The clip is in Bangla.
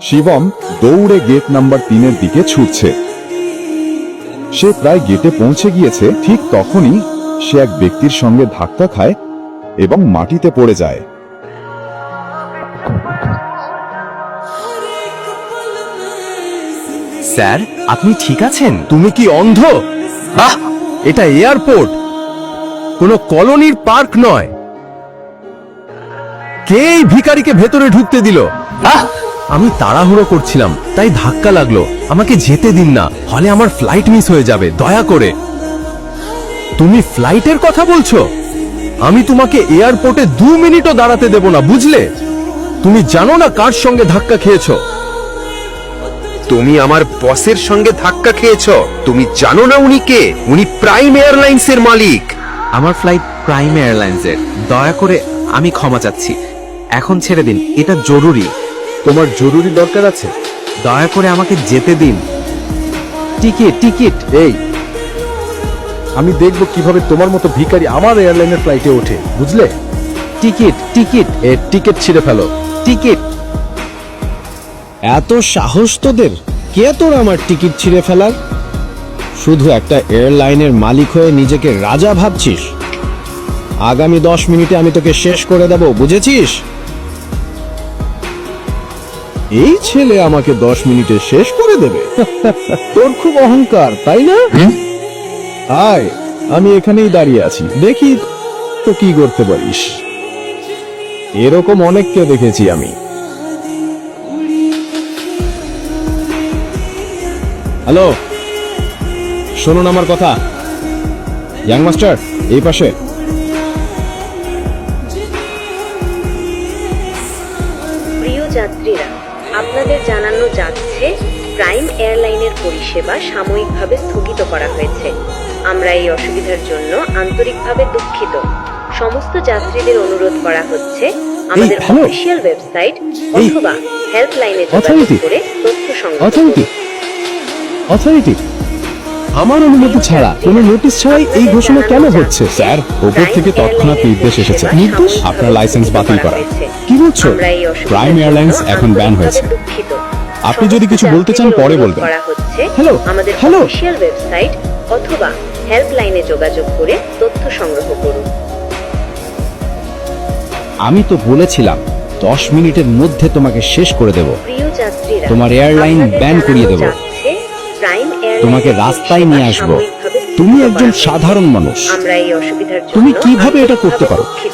শিবম দৌড়ে গেট নাম্বার 3-এর দিকে ছুটছে। সে প্রায় গেটে পৌঁছে গিয়েছে, ঠিক তখনই সে এক ব্যক্তির সঙ্গে ধাক্কা খায় এবং মাটিতে পড়ে যায়। স্যার, আপনি ঠিক আছেন? তুমি কি অন্ধ? এটা এয়ারপোর্ট, কোনো কলোনির পার্ক নয়। কে এই ভিখারিকে ভেতরে ঢুকতে দিল? আমি তাড়াহুড়ো করছিলাম, তাই ধাক্কা লাগলো। আমাকে যেতে দিন না, হলে আমার ফ্লাইট মিস হয়ে যাবে, দয়া করে। তুমি ফ্লাইটের কথা বলছো? আমি তোমাকে এয়ারপোর্টে 2 মিনিটও দাঁড়াতে দেব না, বুঝলে? তুমি জানো না কার সঙ্গে ধাক্কা খেয়েছো? তুমি আমার বসের সঙ্গে ধাক্কা খেয়েছো। তুমি জানো না উনি কে? উনি প্রাইম এয়ারলাইন্সের মালিক। আমার ফ্লাইট প্রাইম এয়ারলাইন্সের। দয়া করে আমি ক্ষমা চাচ্ছি, এখন ছেড়ে দিন, এটা জরুরি। তোমার জরুরি দরকার আছে? দয়া করে আমাকে যেতে দিন। Ticket ticket. এই, আমি দেখব কিভাবে তোমার মতো ভিখারি আমার এয়ারলাইনের ফ্লাইটে ওঠে, বুঝলে? Ticket ticket. এর টিকিট ছিঁড়ে ফেলো। টিকিট। এত সাহস তোদের? কে তোর আমার টিকিট ছিঁড়ে ফেলার? শুধু একটা এয়ারলাইনের মালিক হয়ে নিজেকে রাজা ভাবছিস? আগামী 10 মিনিটে আমি তোকে শেষ করে দেব, বুঝেছিস? এই ছেলে আমাকে 10 মিনিটে শেষ করে দেবে? তোর খুব অহংকার, তাই না? আয়, আমি এখানেই দাঁড়িয়ে আছি, দেখি তো কি করতে পারিস। এরকম অনেককে দেখেছি আমি। হ্যালো, শুনুন আমার কথা। ইয়াং মাস্টার, এই পাশে। প্রিয় যাত্রীরা, আপনাদের জানানো যাচ্ছে প্রাইম এয়ারলাইনের পরিষেবা সাময়িকভাবে স্থগিত করা হয়েছে। আমরা এই অসুবিধার জন্য আন্তরিকভাবে দুঃখিত। সমস্ত যাত্রীদের অনুরোধ করা হচ্ছে আমাদের হ্যালো। অফিসিয়াল ওয়েবসাইট অথবা হেল্পলাইনে যোগাযোগ অথরিটি। করে তথ্য সংগ্রহ অথরিটি, অথরিটি, আমার অনুমতি ছাড়া, কোনো নোটিশ ছাড়াই এই ঘোষণা কেন হচ্ছে? স্যার, ওপর থেকে তৎক্ষণাৎ নির্দেশ এসেছে। নির্দেশ? আপনার লাইসেন্স বাতিল করা। কি বলছো? প্রাইম এয়ারলাইন্স এখন ব্যান হয়েছে। আপনি যদি কিছু বলতে চান পরে বলবেন। হ্যালো, আমাদের হ্যালো। অফিসিয়াল ওয়েবসাইট অথবা হেল্পলাইনে যোগাযোগ করে তথ্য সংগ্রহ করুন। আমি তো বলেছিলাম 10 মিনিটের মধ্যে তোমাকে শেষ করে দেব। প্রিয় যাত্রীরা, তোমার এয়ারলাইন আপনাদের ব্যান করিয়ে দেব। জানানো যাচ্ছে, প্রাইম এয়ারলাইনের তোমাকে রাস্তায় নিয়ে আসবো। সাময়িকভাবে তুমি স্থগিত একজন করা হয়েছে। সাধারণ মানুষ। আমরা এই অসুবিধার জন্য তুমি কিভাবে এটা করতে পারো? দুঃখিত।